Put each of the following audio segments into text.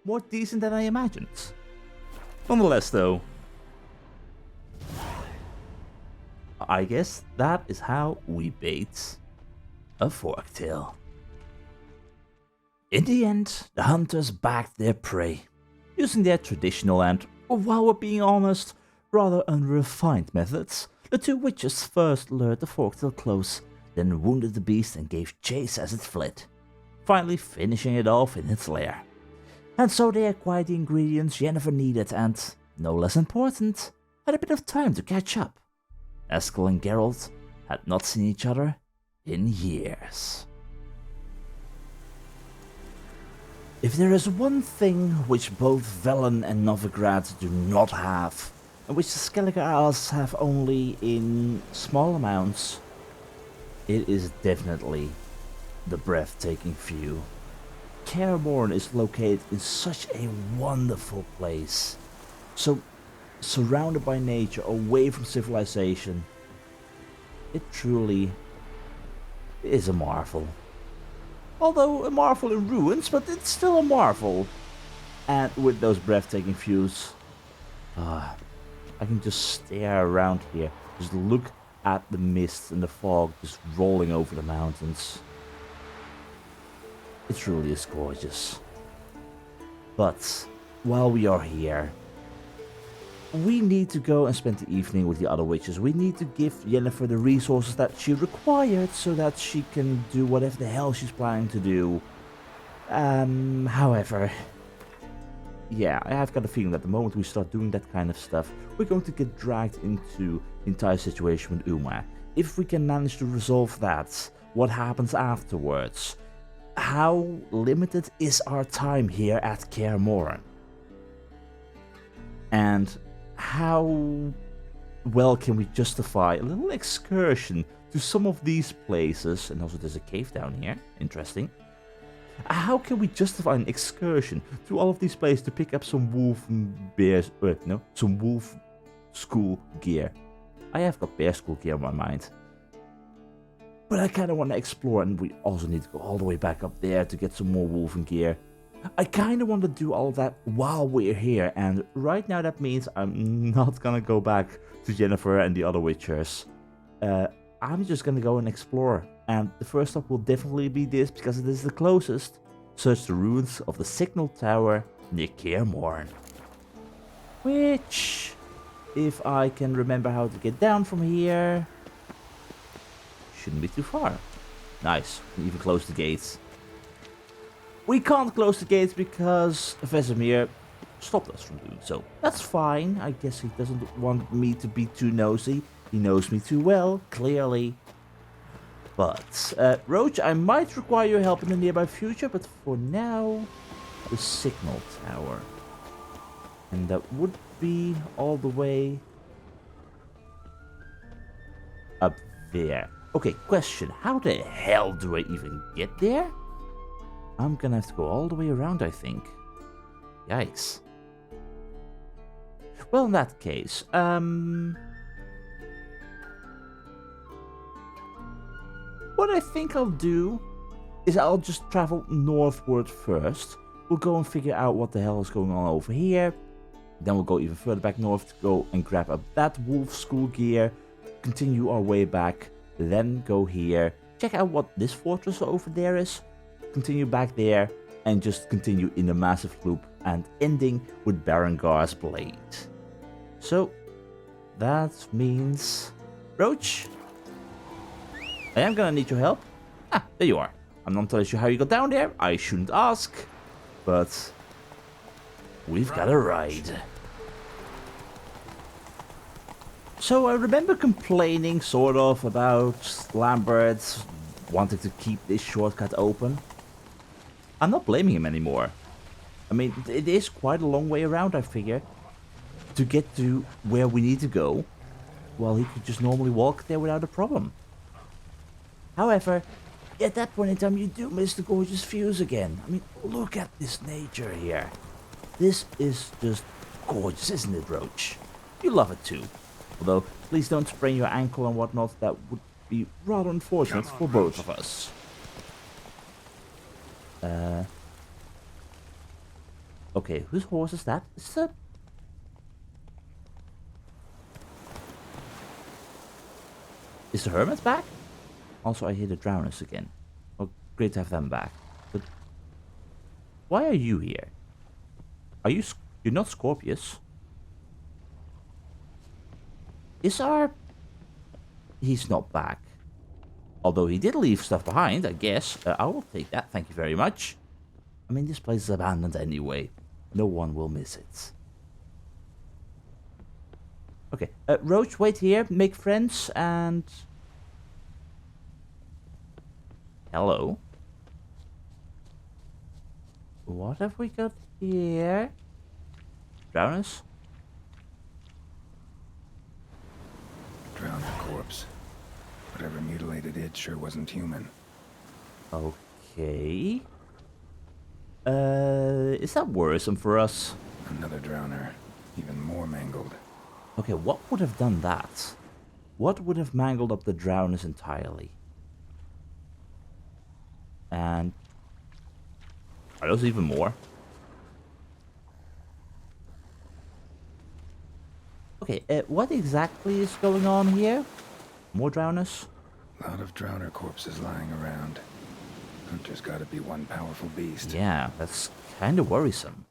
more decent than I imagined. Nonetheless though, I guess that is how we bait a forktail. In the end, the hunters bagged their prey, using their traditional and, while we're being honest, rather unrefined methods. The two witches first lured the forktail close, then wounded the beast and gave chase as it fled, finally finishing it off in its lair. And so they acquired the ingredients Yennefer needed and, no less important, had a bit of time to catch up. Eskel and Geralt had not seen each other in years. If there is one thing which both Velen and Novigrad do not have, and which the Skellige Isles have only in small amounts, it is definitely the breathtaking view. Kaer Morhen is located in such a wonderful place, so surrounded by nature, away from civilization. It truly is a marvel. Although a marvel in ruins, but it's still a marvel. And with those breathtaking views, I can just stare around here, just look at the mist and the fog just rolling over the mountains. It truly is gorgeous. But while we are here, we need to go and spend the evening with the other witches. We need to give Yennefer the resources that she required so that she can do whatever the hell she's planning to do. However, yeah, I have got a feeling that the moment we start doing that kind of stuff, we're going to get dragged into the entire situation with Uma. If we can manage to resolve that, what happens afterwards? How limited is our time here at Kaer Morhen? And how well can we justify a little excursion to some of these places? And also there's a cave down here, interesting. How can we justify an excursion to all of these places to pick up some some wolf school gear? I have got bear school gear in my mind. But I kind of want to explore, and we also need to go all the way back up there to get some more wolven gear. I kind of want to do all of that while we're here, and right now that means I'm not gonna go back to Yennefer and the other witchers. I'm just gonna go and explore, and the first stop will definitely be this, because it is the closest. Search the ruins of the Signal Tower near Kaer Morhen. Which, if I can remember how to get down from here, shouldn't be too far. Nice, we can even close the gates. We can't close the gates because Vesemir stopped us from doing so. That's fine. I guess he doesn't want me to be too nosy. He knows me too well, clearly. But, Roach, I might require your help in the nearby future, but for now, the Signal Tower. And that would be all the way up there. Okay, question. How the hell do I even get there? I'm gonna have to go all the way around, I think. Yikes. Well, in that case, what I think I'll do is I'll just travel northward first. We'll go and figure out what the hell is going on over here. Then we'll go even further back north to go and grab up that wolf school gear. Continue our way back. Then go here. Check out what this fortress over there is. Continue back there and just continue in a massive loop and ending with Berengar's blade. So that means, Roach, I am gonna need your help. Ah, there you are. I'm not telling you how you got down there. I shouldn't ask, but we've got a ride. So I remember complaining sort of about Lambert wanting to keep this shortcut open. I'm not blaming him anymore. I mean, it is quite a long way around, I figure, to get to where we need to go, while he could just normally walk there without a problem. However, at that point in time, you do miss the gorgeous views again. I mean, look at this nature here. This is just gorgeous, isn't it, Roach? You love it too. Although, please don't sprain your ankle and whatnot. That would be rather unfortunate for both of us. Okay, whose horse is that? Is it... Is the hermit back? Also, I hear the drowners again. Oh, great to have them back. But why are you here? Are you... You're not Scorpius. Is our... He's not back. Although he did leave stuff behind, I guess. I will take that, thank you very much. I mean, this place is abandoned anyway. No one will miss it. Okay, Roach, wait here, make friends, and... Hello. What have we got here? Drowners? Drowned corpse. Whatever mutilated it sure wasn't human. Okay. Is that worrisome for us? Another drowner. Even more mangled. Okay, what would have done that? What would have mangled up the drowners entirely? And... Are those even more? Okay, what exactly is going on here? More drowners? A lot of drowner corpses lying around. Hunter's gotta be one powerful beast. Yeah, that's kind of worrisome.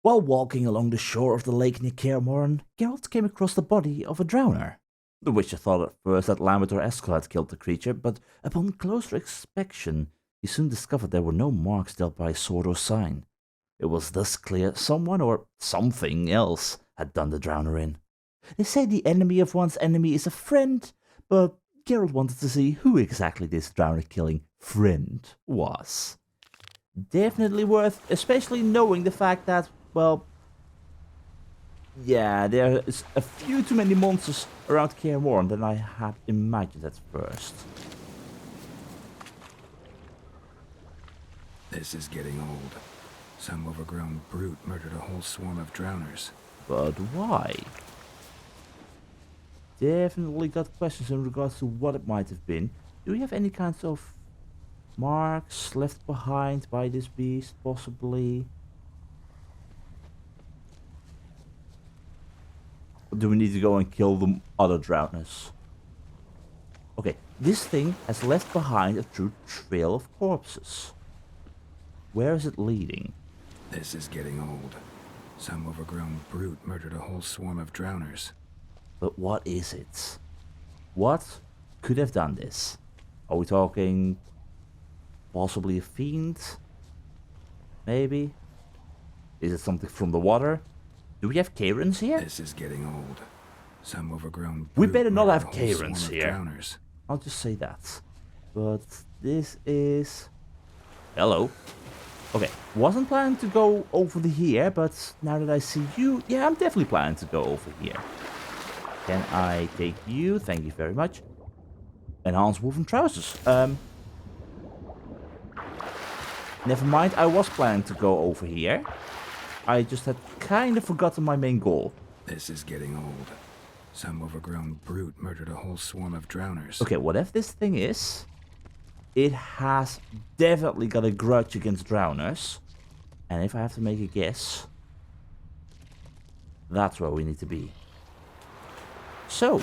While walking along the shore of the lake near Kaer Morhen, Geralt came across the body of a drowner. The Witcher thought at first that Lambert or Eskel had killed the creature, but upon closer inspection, he soon discovered there were no marks dealt by sword or sign. It was thus clear someone or something else had done the drowner in. They say the enemy of one's enemy is a friend, but Geralt wanted to see who exactly this drowner-killing friend was. Definitely worth, especially knowing the fact that, well... Yeah, there is a few too many monsters around Kaer Morhen than I had imagined at first. This is getting old. Some overgrown brute murdered a whole swarm of drowners. But why? Definitely got questions in regards to what it might have been. Do we have any kinds of marks left behind by this beast, possibly? Or do we need to go and kill the other drowners? Okay, this thing has left behind a true trail of corpses. Where is it leading? This is getting old. Some overgrown brute murdered a whole swarm of drowners. But what is it? What could have done this? Are we talking possibly a fiend? Maybe? Is it something from the water? Do we have Kaerens here? This is getting old. Some overgrown We brute better not murdered have a whole Kaerens swarm of here. drowners. I'll just say that. But this is... Hello. Okay, wasn't planning to go over here, but now that I see you, yeah, I'm definitely planning to go over here. Can I take you? Thank you very much. Enhanced woven trousers. Never mind, I was planning to go over here. I just had kind of forgotten my main goal. This is getting old. Some overgrown brute murdered a whole swarm of drowners. Okay, whatever this thing is, it has definitely got a grudge against drowners. And if I have to make a guess, that's where we need to be. So,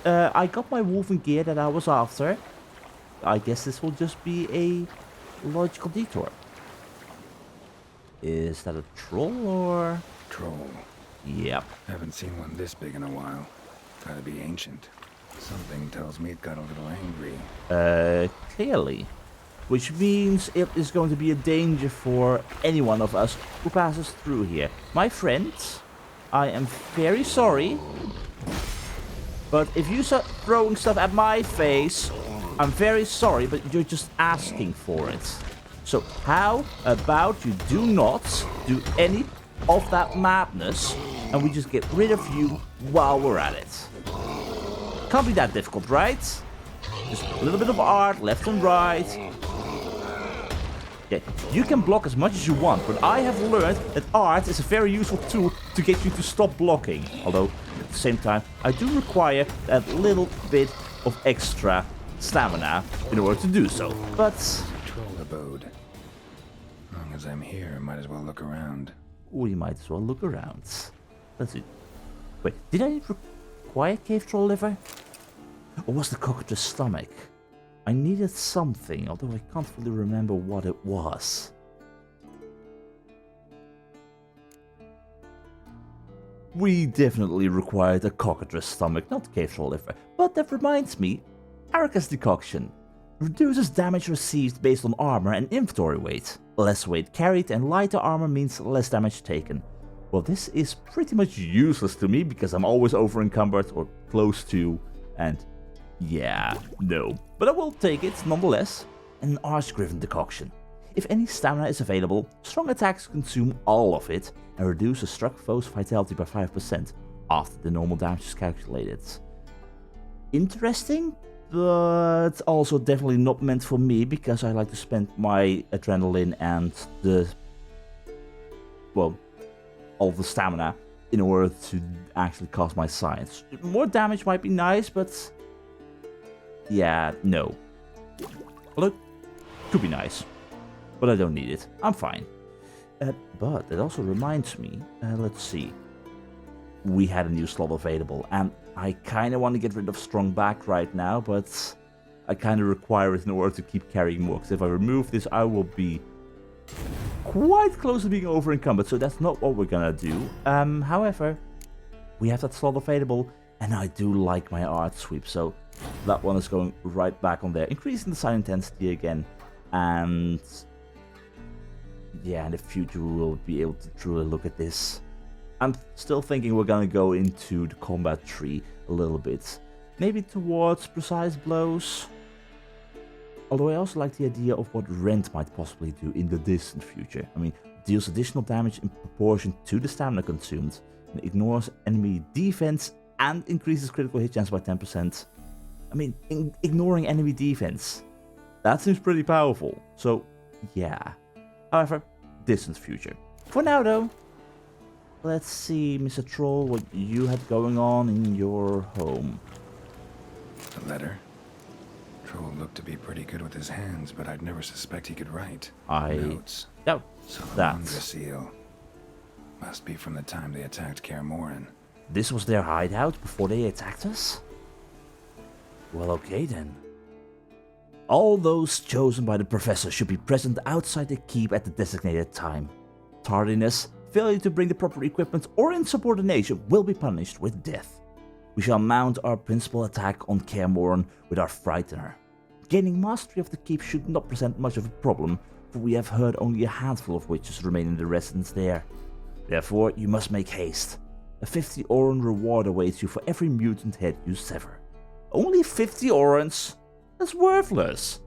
I got my woven gear that I was after. I guess this will just be a logical detour. Is that a troll or... Troll. Yep. Haven't seen one this big in a while. Gotta be ancient. Something tells me it got a little angry. Clearly. Which means it is going to be a danger for any one of us who passes through here. My friends, I am very sorry. But if you start throwing stuff at my face, I'm very sorry, but you're just asking for it. So how about you do not do any of that madness, and we just get rid of you while we're at it. Can't be that difficult, right? Just a little bit of art, left and right. Yeah, you can block as much as you want, but I have learned that art is a very useful tool to get you to stop blocking. Although, at the same time, I do require that little bit of extra stamina in order to do so. But... Troll abode. Long as As I'm here, might as well look around. We might as well look around. Let's see. Wait, did I require cave troll liver? Or was the cockatrice stomach? I needed something, although I can't fully remember what it was. We definitely required a cockatrice stomach, not cave troll liver. But that reminds me, Arca's decoction. Reduces damage received based on armor and inventory weight. Less weight carried and lighter armor means less damage taken. Well, this is pretty much useless to me because I'm always over encumbered or close to, and yeah, no. But I will take it nonetheless. An Arch-Griffin decoction. If any stamina is available, strong attacks consume all of it and reduce a struck foe's vitality by 5% after the normal damage is calculated. Interesting, but also definitely not meant for me because I like to spend my adrenaline and all the stamina in order to actually cast my science. More damage might be nice, but yeah, no. Look, could be nice, but I don't need it. I'm fine. But it also reminds me, let's see. We had a new slot available, and I kind of want to get rid of strong back right now, but I kind of require it in order to keep carrying more, because if I remove this, I will be quite close to being over encumbered, so that's not what we're gonna do. However, we have that slot available, and I do like my art sweep, so that one is going right back on there, increasing the sign intensity again, and yeah, in the future we will be able to truly look at this. I'm still thinking we're gonna go into the combat tree a little bit, maybe towards precise blows. Although I also like the idea of what Rend might possibly do in the distant future. I mean, deals additional damage in proportion to the stamina consumed, and ignores enemy defense and increases critical hit chance by 10%. I mean, ignoring enemy defense, that seems pretty powerful, so yeah. However, distant future. For now though, let's see, Mr. Troll, what you had going on in your home. The letter? Troll looked to be pretty good with his hands, but I'd never suspect he could write. Notes. Yep, Salamanca seal. Must be from the time they attacked Kaer Morhen. This was their hideout before they attacked us? Well, okay then. All those chosen by the professor should be present outside the keep at the designated time. Tardiness, failure to bring the proper equipment, or insubordination will be punished with death. We shall mount our principal attack on Kaer Morhen with our Frightener. Gaining mastery of the keep should not present much of a problem, for we have heard only a handful of witches remain in the residence there. Therefore, you must make haste. A 50 Oran reward awaits you for every mutant head you sever. Only 50 Orans? That's worthless.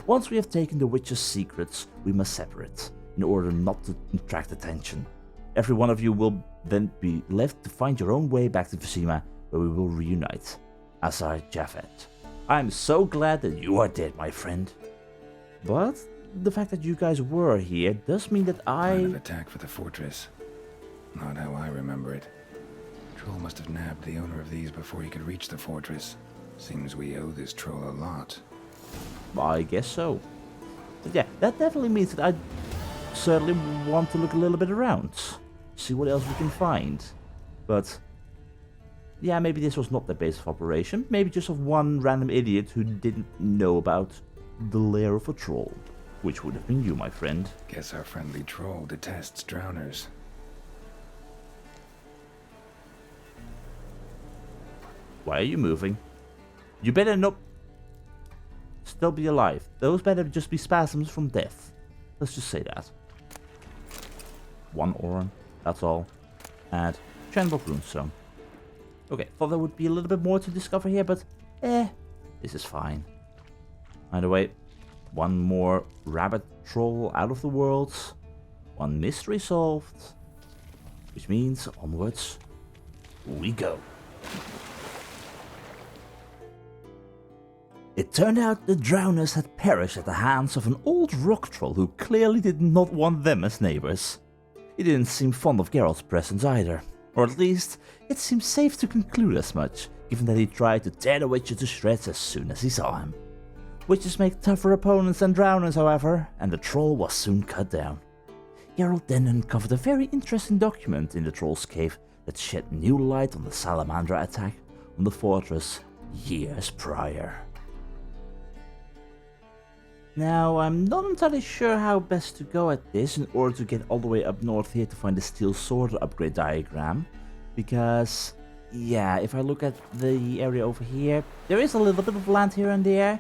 Once we have taken the witch's secrets, we must separate, in order not to attract attention. Every one of you will then be left to find your own way back to Vizima, where we will reunite. Azar Javed. I am so glad that you are dead, my friend. But the fact that you guys were here does mean that Plan of attack for the fortress. Not how I remember it. Troll must have nabbed the owner of these before he could reach the fortress. Seems we owe this troll a lot. I guess so. But yeah, that definitely means that I certainly want to look a little bit around. See what else we can find. But yeah, maybe this was not the base of operation. Maybe just of one random idiot who didn't know about the lair of a troll. Which would have been you, my friend. Guess our friendly troll detests drowners. Why are you moving? You better not still be alive. Those better just be spasms from death. Let's just say that. 1 Oran, that's all. And Chandbok Runestone. Okay, thought there would be a little bit more to discover here, but this is fine. Either way, 1 more rabbit troll out of the world. 1 mystery solved. Which means onwards we go. It turned out the drowners had perished at the hands of an old rock troll who clearly did not want them as neighbors. He didn't seem fond of Geralt's presence either, or at least it seemed safe to conclude as much, given that he tried to tear the Witcher to shreds as soon as he saw him. Witches make tougher opponents than drowners, however, and the troll was soon cut down. Geralt then uncovered a very interesting document in the Troll's Cave that shed new light on the salamander attack on the fortress years prior. Now, I'm not entirely sure how best to go at this in order to get all the way up north here to find the steel sword upgrade diagram, because, yeah, if I look at the area over here, there is a little bit of land here and there,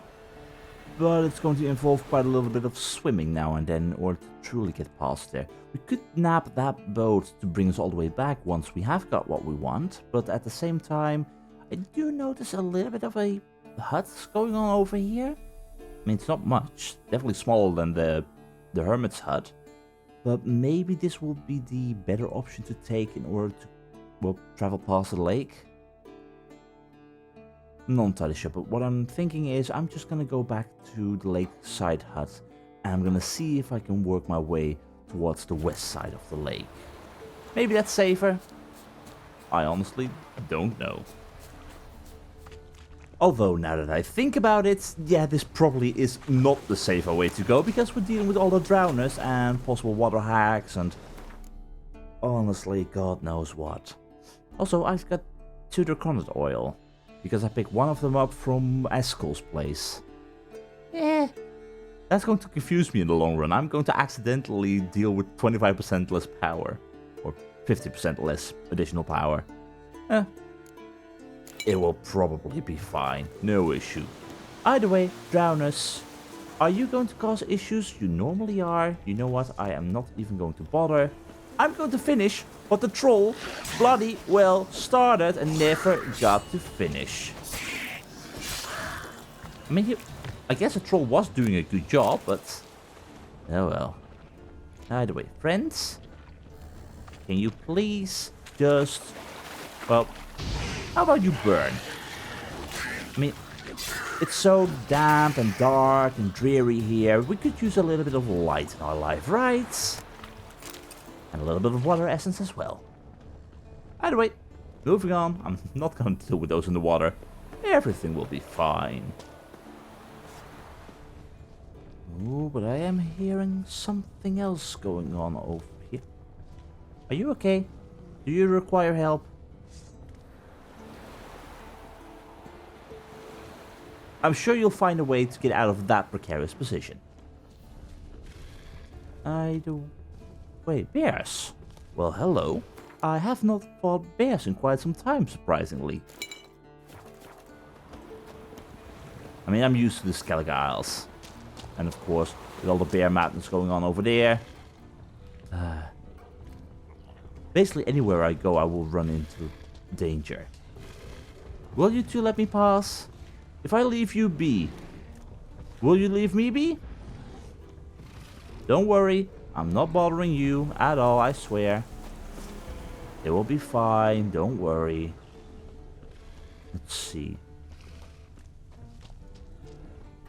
but it's going to involve quite a little bit of swimming now and then in order to truly get past there. We could nab that boat to bring us all the way back once we have got what we want, but at the same time, I do notice a little bit of a hut going on over here. I mean, it's not much, definitely smaller than the hermit's hut, but maybe this will be the better option to take in order to, well, travel past the lake. I'm not entirely sure, but what I'm thinking is I'm just gonna go back to the lakeside hut and I'm gonna see if I can work my way towards the west side of the lake. Maybe that's safer. I honestly don't know. Although, now that I think about it, yeah, this probably is not the safer way to go, because we're dealing with all the drowners and possible water hacks and honestly, God knows what. Also, I've got 2 draconid oil, because I picked one of them up from Eskel's place. That's going to confuse me in the long run. I'm going to accidentally deal with 25% less power, or 50% less additional power. It will probably be fine, no issue. Either way, drowners, are you going to cause issues? You normally are. You know what, I am not even going to bother. I'm going to finish what the troll bloody well started and never got to finish. I mean, I guess the troll was doing a good job, but oh well. Either way, friends, can you please just, well, how about you burn? I mean, it's so damp and dark and dreary here. We could use a little bit of light in our life, right? And a little bit of water essence as well. Either way, moving on. I'm not going to deal with those in the water. Everything will be fine. Ooh, but I am hearing something else going on over here. Are you okay? Do you require help? I'm sure you'll find a way to get out of that precarious position. Wait, bears? Well, hello. I have not fought bears in quite some time, surprisingly. I mean, I'm used to the Skellige Isles. And of course, with all the bear madness going on over there. Basically, anywhere I go, I will run into danger. Will you two let me pass? If I leave you be, will you leave me be? Don't worry, I'm not bothering you at all, I swear. It will be fine, don't worry. Let's see.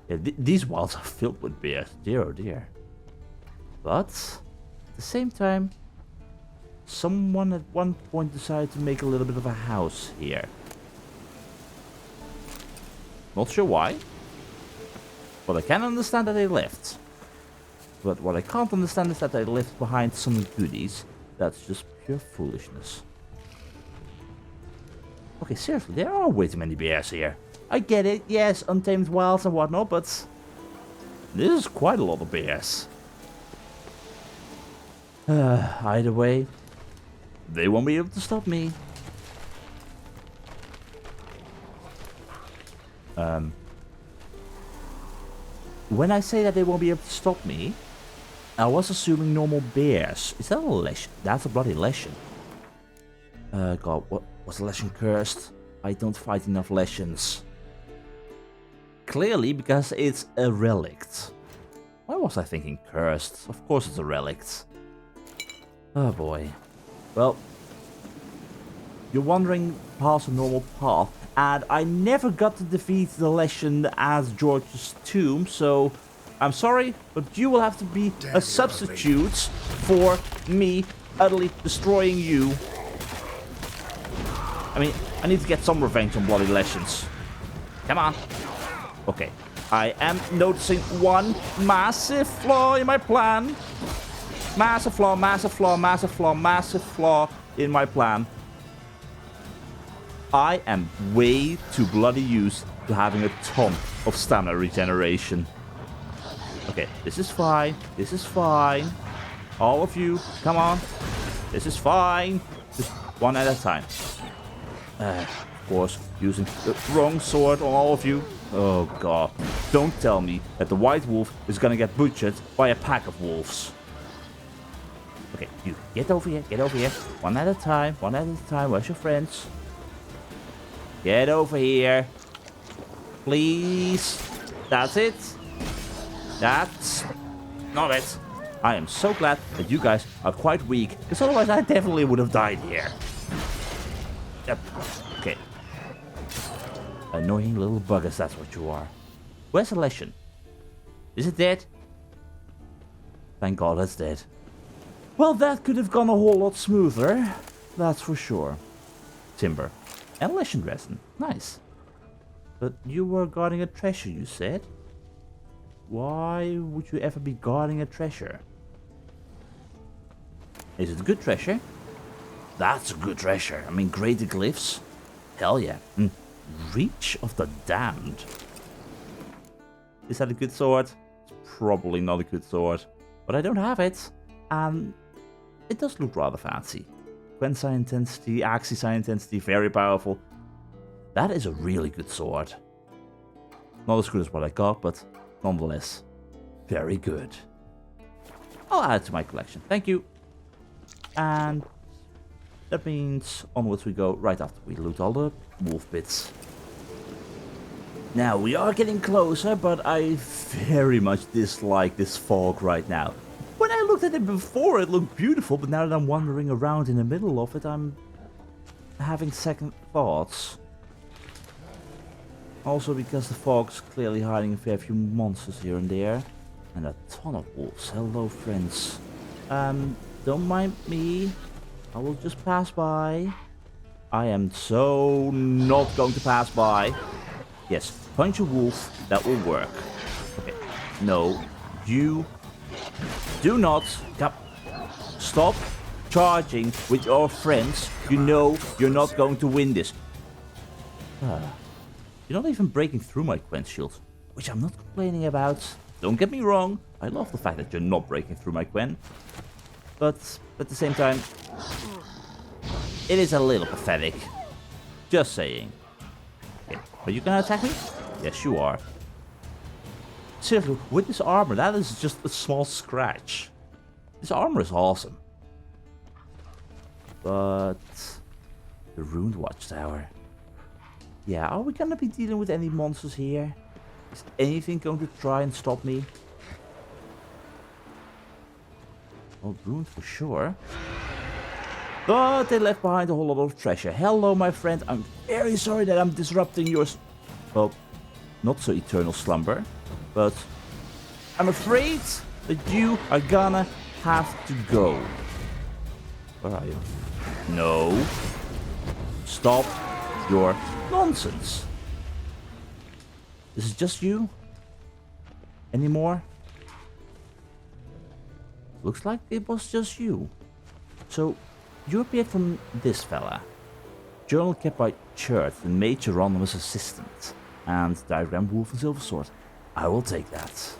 Yeah, these wilds are filled with bears, dear oh dear. But, at the same time, someone at one point decided to make a little bit of a house here. Not sure why, but I can understand that they left. But what I can't understand is that they left behind some goodies. That's just pure foolishness. Okay, seriously, there are way too many bears here. I get it, yes, untamed wilds and whatnot, but this is quite a lot of bears. Either way, they won't be able to stop me. When I say that they won't be able to stop me, I was assuming normal bears. Is that a leshen? That's a bloody leshen. God, what was the leshen cursed? I don't fight enough leshens. Clearly, because it's a relict. Why was I thinking cursed? Of course it's a relict. Oh boy. Well, you're wandering past a normal path, and I never got to defeat the Leshen as George's tomb, so I'm sorry, but you will have to be a substitute for me utterly destroying you. I mean, I need to get some revenge on bloody Leshens. Come on. Okay, I am noticing one massive flaw in my plan. Massive flaw, massive flaw, massive flaw, massive flaw in my plan. I am way too bloody used to having a ton of stamina regeneration. Okay, this is fine. This is fine. All of you, come on. This is fine. Just one at a time. Of course, using the wrong sword on all of you. Oh god. Don't tell me that the white wolf is gonna get butchered by a pack of wolves. Okay, you, get over here, get over here. One at a time, one at a time. Where's your friends? Get over here. Please. That's it. That's not it. I am so glad that you guys are quite weak, because otherwise I definitely would have died here. Yep. Okay. Annoying little buggers, that's what you are. Where's the lesson? Is it dead? Thank God it's dead. Well, that could have gone a whole lot smoother. That's for sure. Timber. And lesson resin. Nice. But you were guarding a treasure, you said? Why would you ever be guarding a treasure? Is it a good treasure? That's a good treasure. I mean, graded glyphs. Hell yeah. Reach of the Damned. Is that a good sword? It's probably not a good sword. But I don't have it. And it does look rather fancy. Quen Psi Intensity, Axi Psi Intensity, very powerful. That is a really good sword. Not as good as what I got, but nonetheless, very good. I'll add it to my collection. Thank you. And that means onwards we go right after we loot all the wolf bits. Now, we are getting closer, but I very much dislike this fog right now. When I looked at it before, it looked beautiful, but now that I'm wandering around in the middle of it, I'm having second thoughts. Also because the fog's clearly hiding a fair few monsters here and there. And a ton of wolves. Hello, friends. Don't mind me. I will just pass by. I am so not going to pass by. Yes, punch a wolf. That will work. Okay. No. You do not stop charging with your friends. You know you're not going to win this. You're not even breaking through my Quen shield, which I'm not complaining about. Don't get me wrong. I love the fact that you're not breaking through my Quen. But at the same time, it is a little pathetic. Just saying. Okay. Are you gonna attack me? Yes, you are. Seriously, with this armor, that is just a small scratch. This armor is awesome. But the ruined watchtower. Yeah, are we gonna be dealing with any monsters here? Is anything going to try and stop me? Well, ruined for sure. But they left behind a whole lot of treasure. Hello, my friend. I'm very sorry that I'm disrupting yours. Well, not so eternal slumber. But I'm afraid that you are gonna have to go. Where are you? No. Stop your nonsense. This is just you? Any more? Looks like it was just you. So, you appeared from this fella. Journal kept by Chert, the Mage Hieronymus assistant. And diagram wolf and silver sword. I will take that.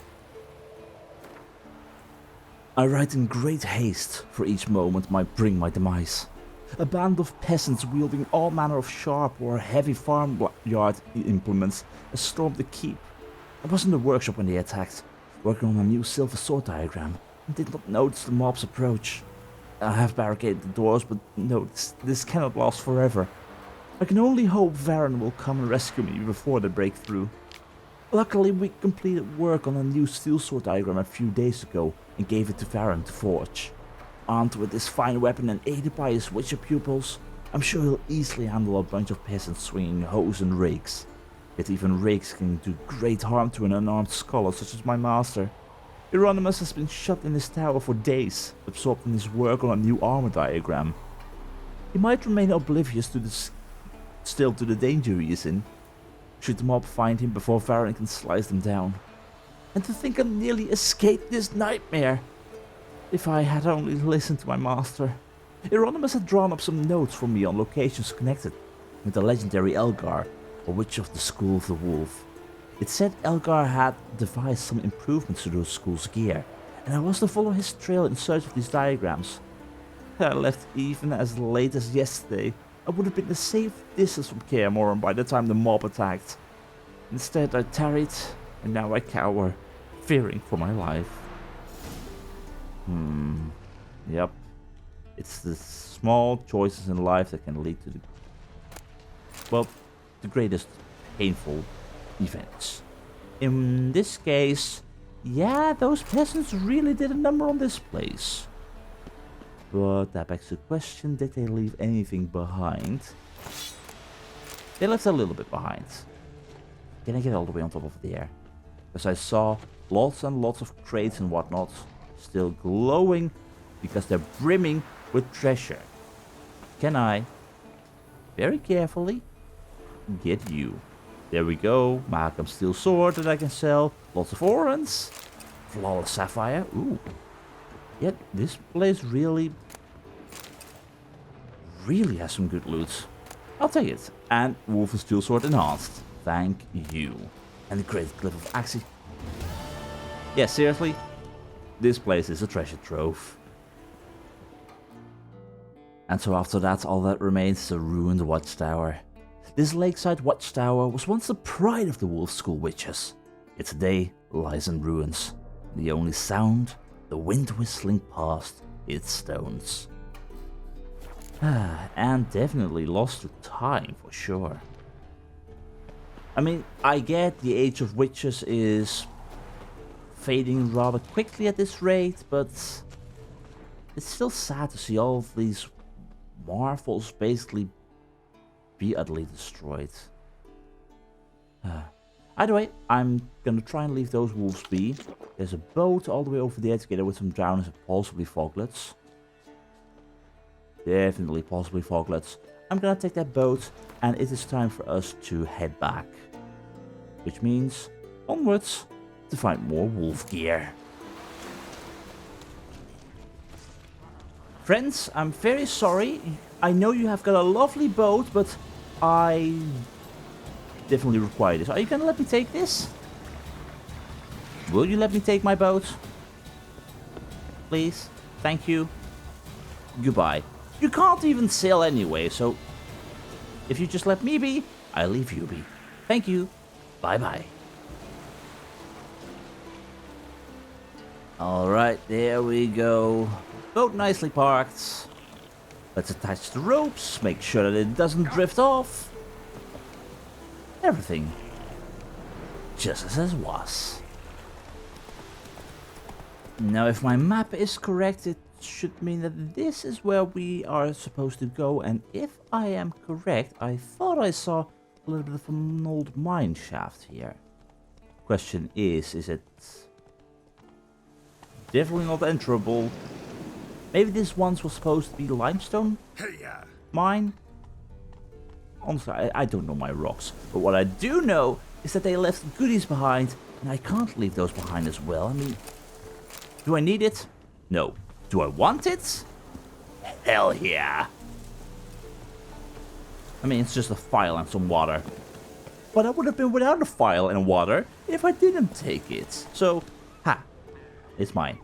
I write in great haste, for each moment might bring my demise. A band of peasants wielding all manner of sharp or heavy farmyard implements has stormed the keep. I was in the workshop when they attacked, working on a new silver sword diagram, and did not notice the mob's approach. I have barricaded the doors, but no, this cannot last forever. I can only hope Varen will come and rescue me before they break through. Luckily, we completed work on a new steel sword diagram a few days ago and gave it to Varen to forge. Armed with this fine weapon and aided by his witcher pupils, I'm sure he'll easily handle a bunch of peasants swinging hoes and rakes. Yet even rakes can do great harm to an unarmed scholar such as my master. Hieronymus has been shut in his tower for days, absorbed in his work on a new armor diagram. He might remain oblivious to the danger he is in, should the mob find him before Varen can slice them down. And to think I nearly escaped this nightmare. If I had only listened to my master. Hieronymus had drawn up some notes for me on locations connected with the legendary Elgar, a witch of the School of the Wolf. It said Elgar had devised some improvements to the school's gear, and I was to follow his trail in search of these diagrams. Had I left even as late as yesterday, I would have been a safe distance from Kaer Morhen by the time the mob attacked. Instead I tarried, and now I cower, fearing for my life. Yep. It's the small choices in life that can lead to the greatest painful events. In this case, yeah, those peasants really did a number on this place. But that begs the question, did they leave anything behind? They left a little bit behind. Can I get all the way on top of there? Because I saw lots and lots of crates and whatnot still glowing because they're brimming with treasure. Can I, very carefully, get you? There we go. Mahakam steel sword that I can sell. Lots of orens. Flawless sapphire. Ooh. Yet this place really has some good loot. I'll take it. And wolf and steel sword enhanced. Thank you. And the great cliff of Axie. Yeah, seriously. This place is a treasure trove. And so after that, all that remains is a ruined watchtower. This lakeside watchtower was once the pride of the Wolf School witches. It today lies in ruins. The only sound, the wind whistling past its stones. And definitely lost to time for sure. I mean, I get the age of witches is fading rather quickly at this rate, but it's still sad to see all of these marvels basically be utterly destroyed. Either way, I'm gonna try and leave those wolves be. There's a boat all the way over there together with some drowners and possibly foglets. Definitely possibly foglets. I'm gonna take that boat and it is time for us to head back. Which means onwards to find more wolf gear. Friends, I'm very sorry. I know you have got a lovely boat, but I definitely require this. Are you gonna let me take this? Will you let me take my boat? Please? Thank you. Goodbye. You can't even sail anyway, so if you just let me be, I'll leave you be. Thank you. Bye-bye. Alright, there we go. Boat nicely parked. Let's attach the ropes, make sure that it doesn't drift off. Everything just as it was. Now if my map is correct, it should mean that this is where we are supposed to go, and if I am correct, I thought I saw a little bit of an old mine shaft here. Question is it definitely not enterable? Maybe this once was supposed to be limestone mine? Honestly, I don't know my rocks, but what I do know is that they left goodies behind, and I can't leave those behind as well. I mean, do I need it? No. Do I want it? Hell yeah. I mean, it's just a file and some water. But I would have been without a file and water if I didn't take it. So, it's mine.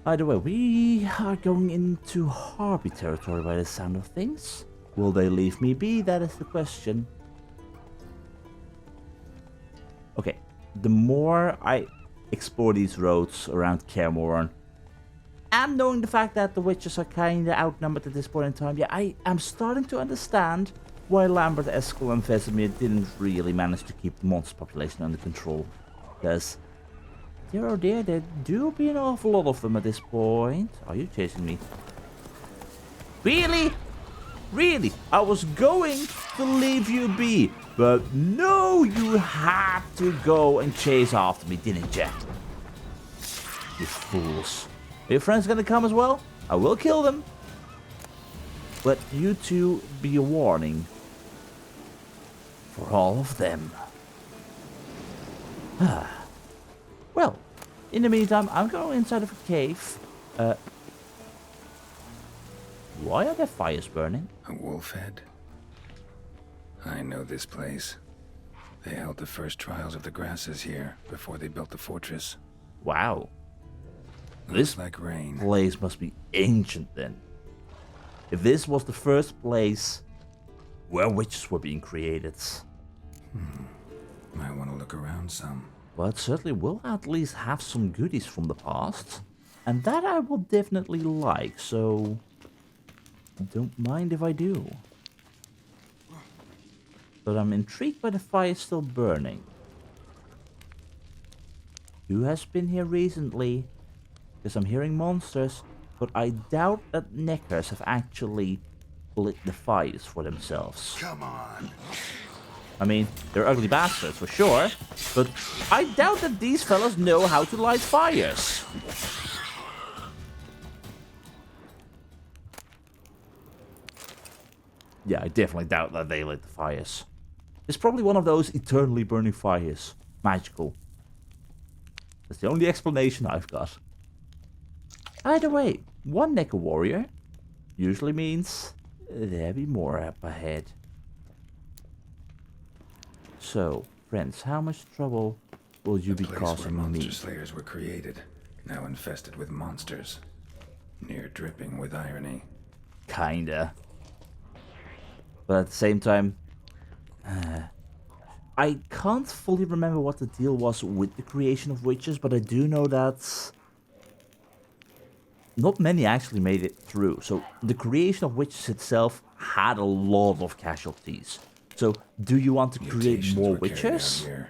Either way, we are going into Harpy territory by the sound of things. Will they leave me be? That is the question. Okay, the more I explore these roads around Kaer Morhen, and knowing the fact that the witches are kinda outnumbered at this point in time, yeah, I am starting to understand why Lambert, Eskel, and Vesemir didn't really manage to keep the monster population under control. Because there do be an awful lot of them at this point. Are you chasing me? Really? Really? I was going to leave you be, but no, you had to go and chase after me, didn't you? You fools. Are your friends gonna come as well? I will kill them. Let you two be a warning for all of them. Well, in the meantime, I'm going inside of a cave. Why are there fires burning? A wolf head? I know this place. They held the first trials of the grasses here before they built the fortress. Wow. Looks like rain. Place must be ancient then. If this was the first place where witches were being created. Might want to look around some. But certainly will at least have some goodies from the past. And that I will definitely like, so don't mind if I do. But I'm intrigued by the fire still burning. Who has been here recently? Because I'm hearing monsters, but I doubt that neckers have actually lit the fires for themselves. Come on. I mean, they're ugly bastards for sure, but I doubt that these fellas know how to light fires. Yeah, I definitely doubt that they lit the fires. It's probably one of those eternally burning fires. Magical. That's the only explanation I've got. Either way, one Necker warrior usually means there be more up ahead. So, friends, how much trouble will you be causing where me? monster slayers were created, now infested with monsters, near dripping with irony. Kinda. But at the same time, I can't fully remember what the deal was with the creation of witches, but I do know that not many actually made it through. So the creation of witches itself had a lot of casualties. So do you want to create Mutations more were carried out witches? here.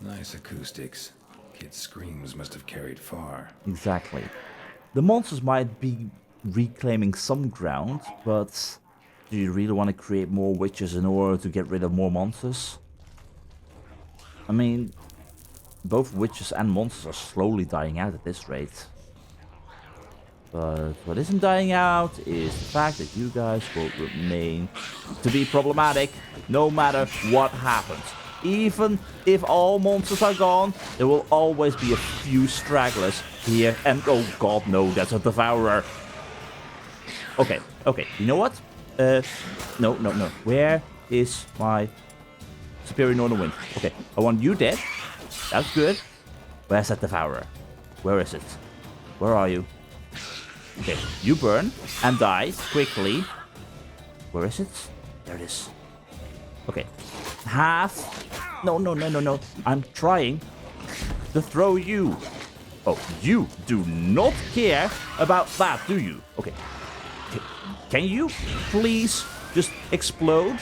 Nice acoustics. Kids' screams must have carried far. Exactly. The monsters might be reclaiming some ground, but do you really want to create more witches in order to get rid of more monsters? I mean, both witches and monsters are slowly dying out at this rate. But what isn't dying out is the fact that you guys will remain to be problematic no matter what happens. Even if all monsters are gone, there will always be a few stragglers here. And oh god, no, that's a devourer. Okay, you know what? No. Where is my superior northern wind? Okay, I want you dead. That's good. Where's that devourer? Where is it? Where are you? Okay, you burn and die quickly. Where is it? There it is. Okay. Half. No. I'm trying to throw you. Oh, you do not care about that, do you? Okay. Can you please just explode?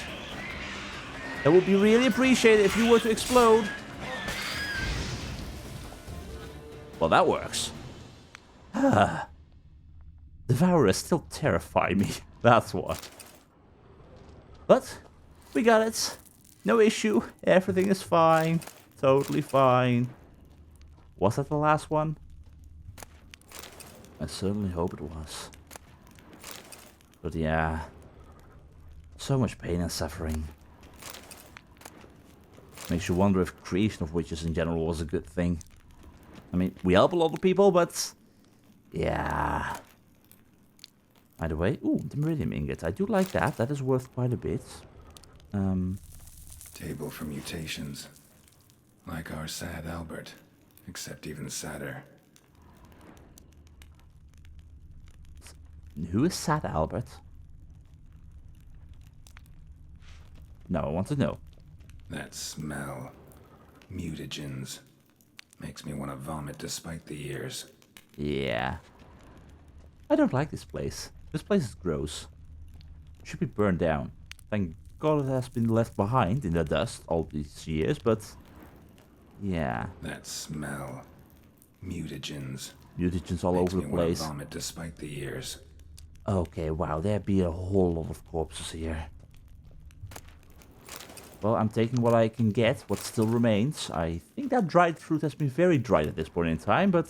That would be really appreciated if you were to explode. Well, that works. Devourers still terrify me. That's what. But we got it. No issue. Everything is fine. Totally fine. Was that the last one? I certainly hope it was. But yeah. So much pain and suffering. Makes you wonder if creation of witches in general was a good thing. I mean, we help a lot of people, but yeah. Either way, ooh, the Meridium ingot. I do like that. That is worth quite a bit. Table for mutations. Like our sad Albert, except even sadder. Who is Sad Albert? No, I want to know. That smell. Mutagens. Makes me want to vomit despite the years. Yeah. I don't like this place. This place is gross. It should be burned down. Thank God it has been left behind in the dust all these years, but yeah. That smell. Mutagens. Mutagens all Makes over the me wanna place. vomit despite the years. Okay, wow, there be a whole lot of corpses here. Well, I'm taking what I can get, what still remains. I think that dried fruit has been very dried at this point in time, but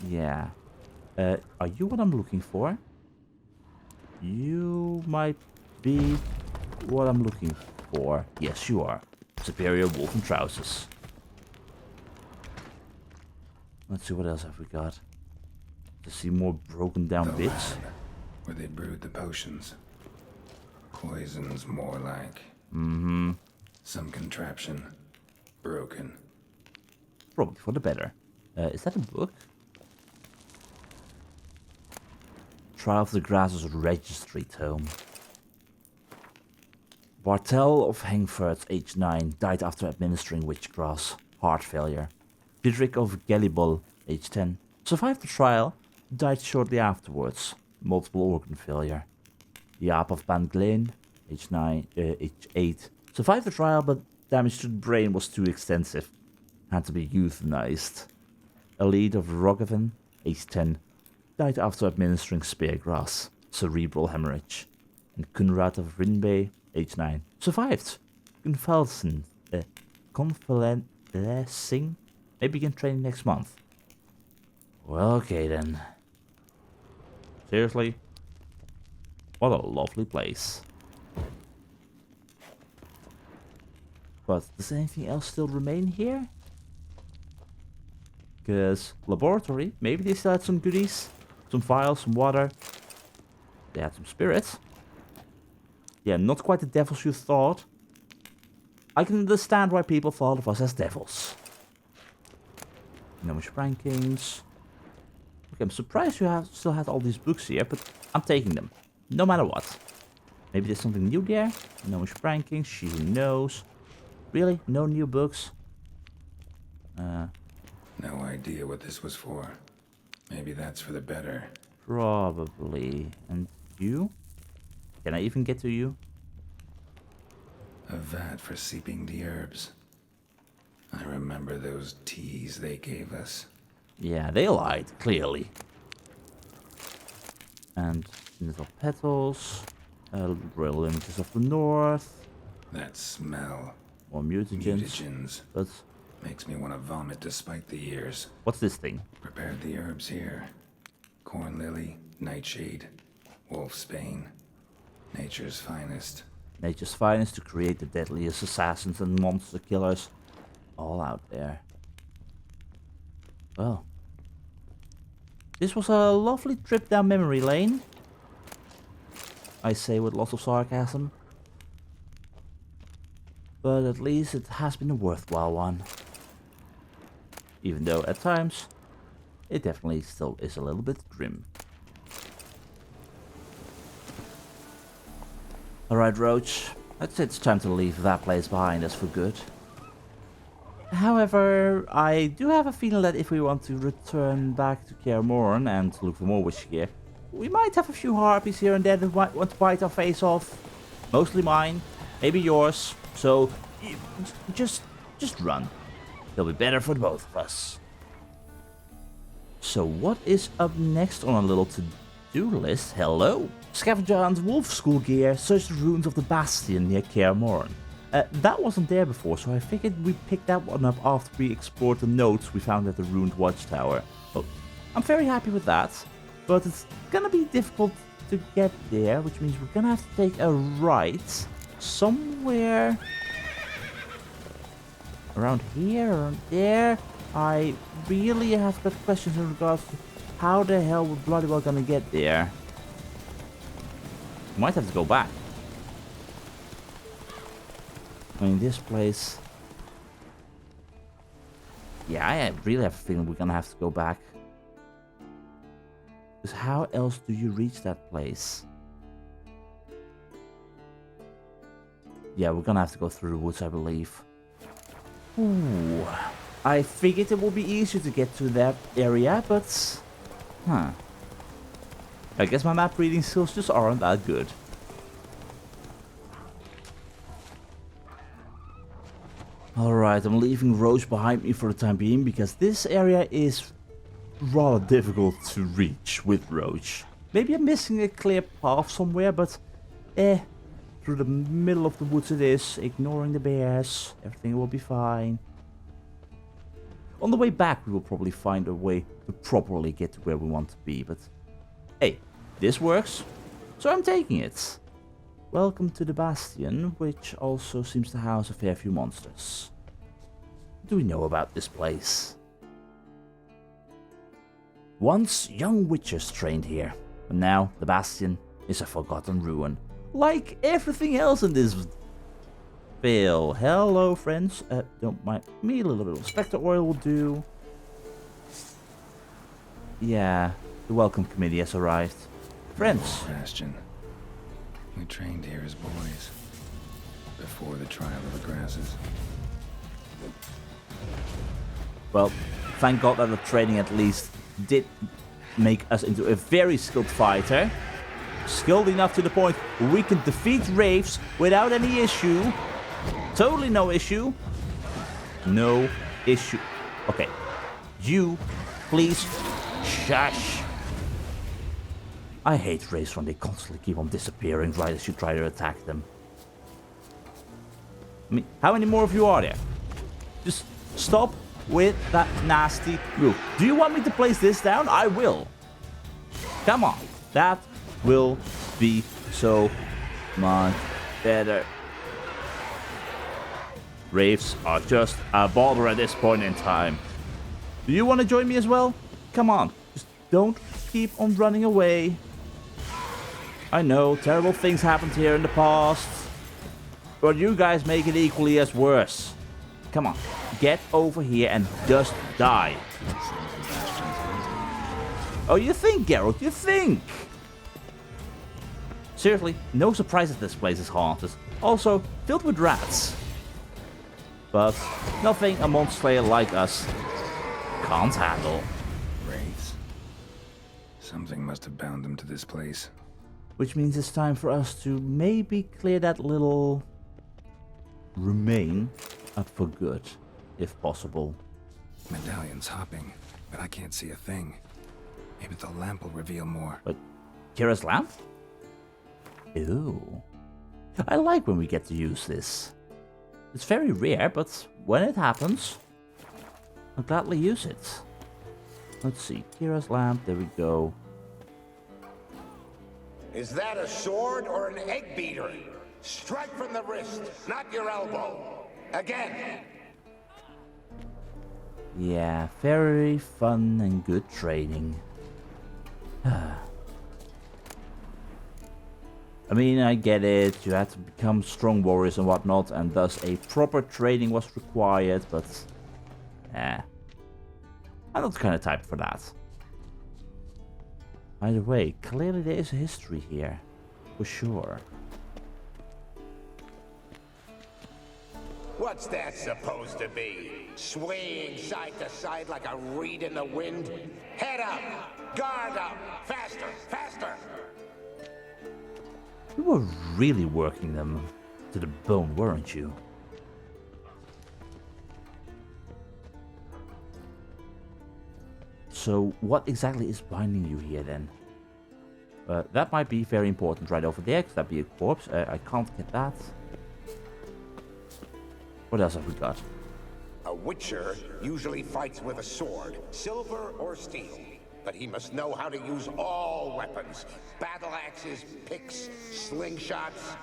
yeah. Are you what I'm looking for? You might be what I'm looking for. Yes, you are. Superior wolf in trousers. Let's see, what else have we got? To see more broken down The bits. lab, where they brewed the potions. Poisons, more like. Mm-hmm. Some contraption. Broken. Probably for the better. Is that a book? Trial of the Grasses Registry Tome. Bartel of Hengfurt, age 9, died after administering witchgrass. Heart failure. Didrik of Gellibol, age 10, survived the trial, died shortly afterwards. Multiple organ failure. Jaap of Bangleen, age 8, survived the trial, but damage to the brain was too extensive. Had to be euthanized. Elid of Roggeveen, age 10, died after administering speargrass. Cerebral hemorrhage. And Kunrad of Rinbay, age 9, survived. Convalescing, may begin training next month. Well, okay then. Seriously? What a lovely place. But does anything else still remain here? Because laboratory, maybe they still had some goodies. Some files, some water. They had some spirits. Yeah, not quite the devils you thought. I can understand why people thought of us as devils. Gnomish rankings. Okay, I'm surprised you still had all these books here, but I'm taking them. No matter what. Maybe there's something new there. Gnomish rankings, she who knows. Really? No new books? No idea what this was for. Maybe that's for the better. Probably. And you? Can I even get to you? A vat for seeping the herbs. I remember those teas they gave us. Yeah, they lied, clearly. And little petals. Royal images of the north. That smell. More mutagens. Mutagens. But Makes me want to vomit despite the years. what's this thing? Prepared the herbs here. Corn lily, nightshade, wolfsbane. Nature's finest. Nature's finest to create the deadliest assassins and monster killers. All out there. Well. This was a lovely trip down memory lane. I say with lots of sarcasm. But at least it has been a worthwhile one. Even though at times, it definitely still is a little bit grim. Alright, Roach. I'd say it's time to leave that place behind us for good. However, I do have a feeling that if we want to return back to Kaer Morhen and look for more witch gear, we might have a few harpies here and there that might want to bite our face off. Mostly mine, maybe yours. So, just run. It'll be better for the both of us. So what is up next on our little to-do list? Hello! Scavenger hunt wolf school gear, search the ruins of the bastion near Kaer Morhen. That wasn't there before, so I figured we'd pick that one up after we explored the notes we found at the ruined watchtower. Well, I'm very happy with that, but it's gonna be difficult to get there, which means we're gonna have to take a right somewhere around here or there. I really have got questions in regards to how the hell we're bloody well gonna get there. Might have to go back. I mean, this place... Yeah, I really have a feeling we're gonna have to go back. Because how else do you reach that place? Yeah, we're gonna have to go through the woods, I believe. Ooh. I figured it would be easier to get to that area, but... Huh. I guess my map reading skills just aren't that good. Alright, I'm leaving Roach behind me for the time being, because this area is rather difficult to reach with Roach. Maybe I'm missing a clear path somewhere, but... Through the middle of the woods it is, ignoring the bears. Everything will be fine. On the way back we will probably find a way to properly get to where we want to be, but... Hey, this works, so I'm taking it. Welcome to the Bastion, which also seems to house a fair few monsters. What do we know about this place? Once young witchers trained here, but now the Bastion is a forgotten ruin. Like everything else in this Bill. Hello, friends. Don't mind me. A little bit of Spectre oil will do. Yeah, the welcome committee has arrived. Friends. Bastion. We trained here as boys. Before the trial of the grasses. Well, thank God that the training at least did make us into a very skilled fighter. Skilled enough to the point where we can defeat Wraiths without any issue. Totally no issue. No issue. Okay. You, please, shush. I hate Wraiths when they constantly keep on disappearing right as you try to attack them. I mean, how many more of you are there? Just stop with that nasty move. Do you want me to place this down? I will. Come on. That will be so much better. Wraiths are just a bother at this point in time. Do you want to join me as well? Come on. Just don't keep on running away. I know, terrible things happened here in the past. But you guys make it equally as worse. Come on. Get over here and just die. Oh, you think, Geralt? You think? Seriously, no surprise that this place is haunted. Also, filled with rats. But nothing a monster slayer like us can't handle. Wraiths. Something must have bound them to this place. Which means it's time for us to maybe clear that little remain up for good, if possible. Medallion's hopping, but I can't see a thing. Maybe the lamp will reveal more. But Kira's lamp? Ew. I like when we get to use this. It's very rare, but when it happens, I'll gladly use it. Let's see, Kira's lamp, there we go. Is that a sword or an egg beater? Strike from the wrist, not your elbow. Again. Yeah, very fun and good training. I mean, I get it, you had to become strong warriors and whatnot, and thus a proper training was required, but... I'm not the kind of type for that. Either way, clearly there is a history here. For sure. What's that supposed to be? Swaying side to side like a reed in the wind? Head up! Guard up! Faster! Faster! You were really working them to the bone, weren't you? So, what exactly is binding you here then? That might be very important right over there, because that'd be a corpse. I can't get that. What else have we got? A witcher usually fights with a sword, silver or steel. But he must know how to use all weapons. Battle axes, picks, slingshots.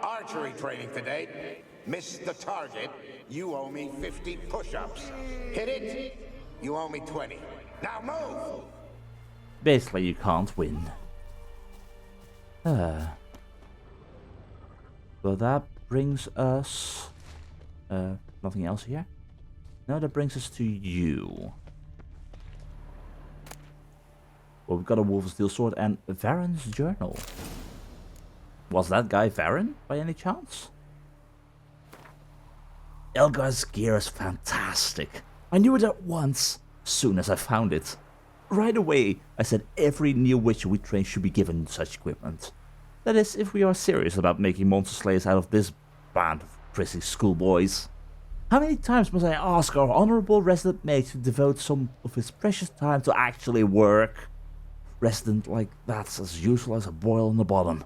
Archery training today. Miss the target, you owe me 50 push-ups. Hit it, you owe me 20. Now move! Basically, you can't win. Well, that brings us... nothing else here? No, that brings us to you. Well, we've got a Wolfensteel sword and Varen's journal. Was that guy Varen, by any chance? Elgar's gear is fantastic. I knew it at once, soon as I found it. Right away, I said every new witcher we train should be given such equipment. That is, if we are serious about making monster slayers out of this band of prissy schoolboys. How many times must I ask our honorable resident mate to devote some of his precious time to actually work? Resident like that's as useful as a boil on the bottom.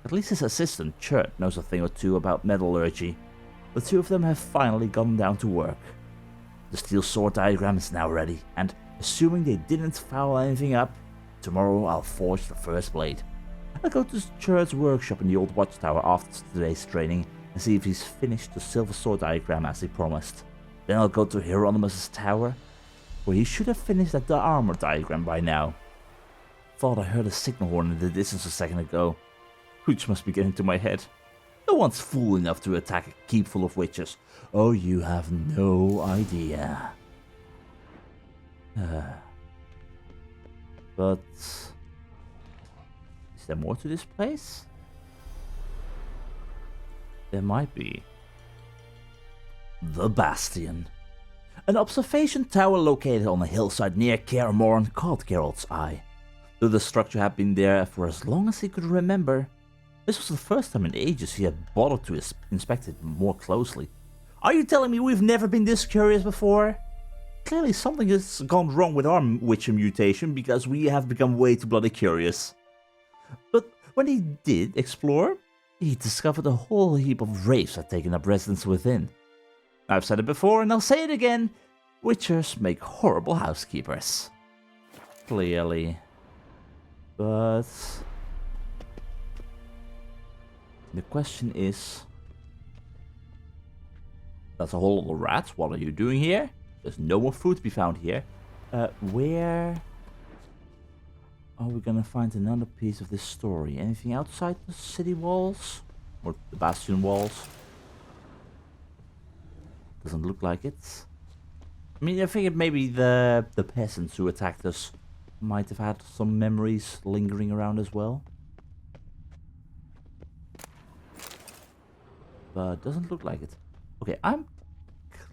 At least his assistant, Chert, knows a thing or two about metallurgy. The two of them have finally gone down to work. The steel sword diagram is now ready, and assuming they didn't foul anything up, tomorrow I'll forge the first blade. I'll go to Chert's workshop in the old watchtower after today's training and see if he's finished the silver sword diagram as he promised. Then I'll go to Hieronymus' tower, Well, he should have finished that armor diagram by now. Thought I heard a signal horn in the distance a second ago. Which must be getting to my head. No one's fool enough to attack a keep full of witches. Oh, you have no idea. But... is there more to this place? There might be. The Bastion. An observation tower located on a hillside near Kaer Morhen caught Geralt's eye. Though the structure had been there for as long as he could remember, this was the first time in ages he had bothered to inspect it more closely. Are you telling me we've never been this curious before? Clearly something has gone wrong with our Witcher mutation because we have become way too bloody curious. But when he did explore, he discovered a whole heap of wraiths had taken up residence within. I've said it before and I'll say it again, Witchers make horrible housekeepers. Clearly. But... the question is... that's a whole lot of rats, what are you doing here? There's no more food to be found here. Where are we gonna find another piece of this story? Anything outside the city walls? Or the bastion walls? Doesn't look like it. I mean, I figured maybe the peasants who attacked us might have had some memories lingering around as well. But doesn't look like it. Okay, I'm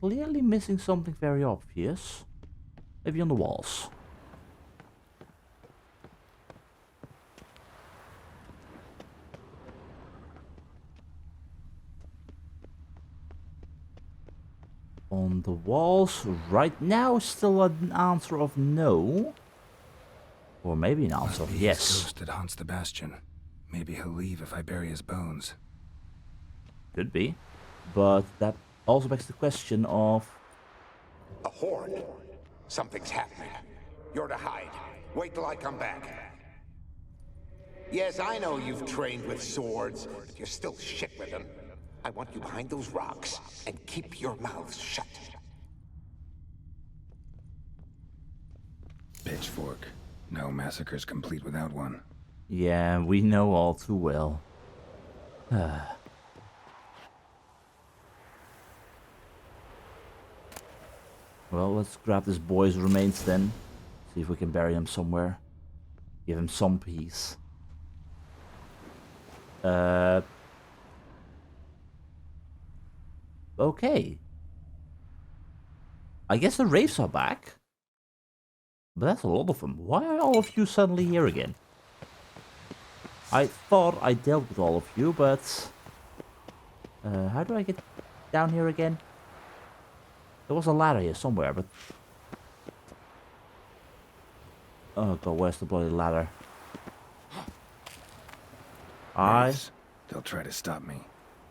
clearly missing something very obvious. Maybe on the walls. On the walls right now, still an answer of no. Or maybe an answer of yes. His ghost that haunts the bastion. Maybe he'll leave if I bury his bones. Could be. But that also begs the question of... A horde. Something's happening. You're to hide. Wait till I come back. Yes, I know you've trained with swords, but you're still shit with them. I want you behind those rocks, and keep your mouths shut. Pitchfork. No massacre's complete without one. Yeah, we know all too well. Well, let's grab this boy's remains then. See if we can bury him somewhere. Give him some peace. Okay. I guess the wraiths are back. But that's a lot of them. Why are all of you suddenly here again? I thought I dealt with all of you, but... how do I get down here again? There was a ladder here somewhere, but... oh god, where's the bloody ladder? They'll try to stop me.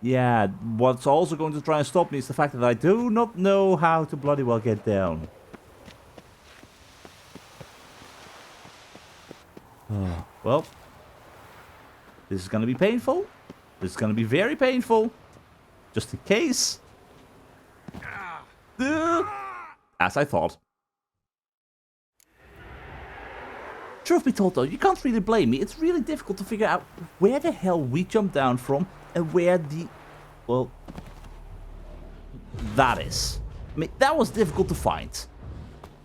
Yeah, what's also going to try and stop me is the fact that I do not know how to bloody well get down. Well, this is gonna be painful. This is gonna be very painful. Just in case. As I thought. Truth be told though, you can't really blame me. It's really difficult to figure out where the hell we jumped down from and where the... well... that is. I mean, that was difficult to find.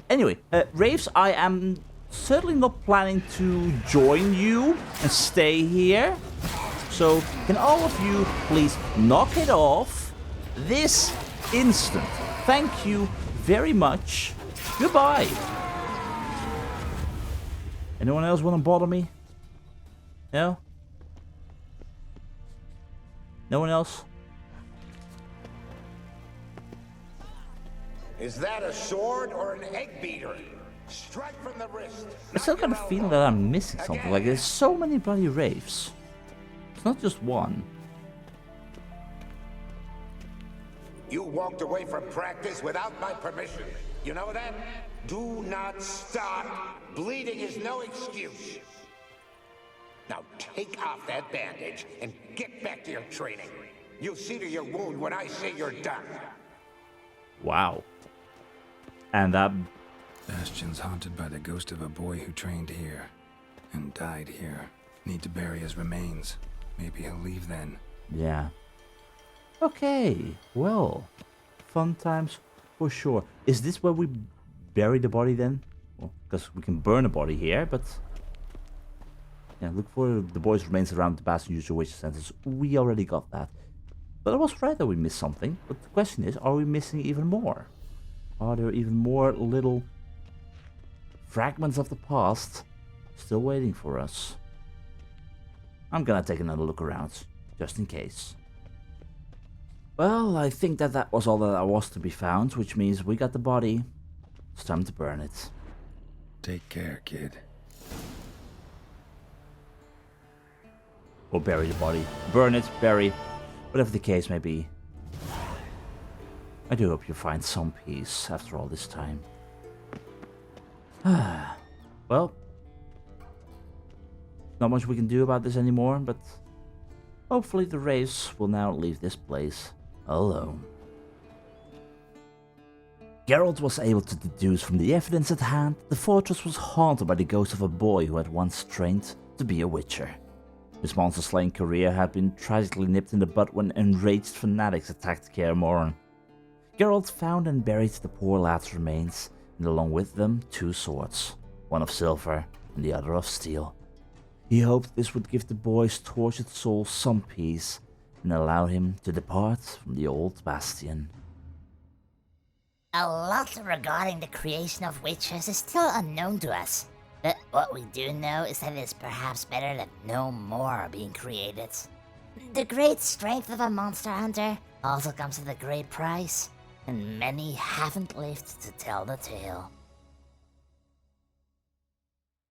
Anyway, Wraiths, I am certainly not planning to join you and stay here. So, can all of you please knock it off this instant? Thank you very much. Goodbye. Anyone else want to bother me? No? No one else? Is that a sword or an egg beater? Strike from the wrist. I still got a feeling that I'm missing something. Like, there's so many bloody wraiths. It's not just one. You walked away from practice without my permission. You know that? Do not stop. Bleeding is no excuse. Now take off that bandage and get back to your training. You'll see to your wound when I say you're done. Wow. And that Bastion's haunted by the ghost of a boy who trained here and died here. Need to bury his remains. Maybe he'll leave then. Yeah. Okay, well, fun times for sure. Is this where we bury the body then? Well, because we can burn a body here, but... Yeah, look for the boy's remains around the Bastion Usual Witch Centers. We already got that. But I was right that we missed something. But the question is, are we missing even more? Are there even more little fragments of the past still waiting for us? I'm gonna take another look around, just in case. Well, I think that was all that was to be found, which means we got the body. It's time to burn it. Take care, kid. Or bury the body. Burn it, bury, whatever the case may be. I do hope you find some peace after all this time. Well, not much we can do about this anymore, but hopefully the race will now leave this place alone. Geralt was able to deduce from the evidence at hand the fortress was haunted by the ghost of a boy who had once trained to be a witcher. His monster-slaying career had been tragically nipped in the bud when enraged fanatics attacked Kaer Morhen. Geralt found and buried the poor lad's remains, and along with them 2 swords, one of silver and the other of steel. He hoped this would give the boy's tortured soul some peace and allow him to depart from the old bastion. A lot regarding the creation of witches is still unknown to us, but what we do know is that it is perhaps better that no more are being created. The great strength of a monster hunter also comes at a great price, and many haven't lived to tell the tale.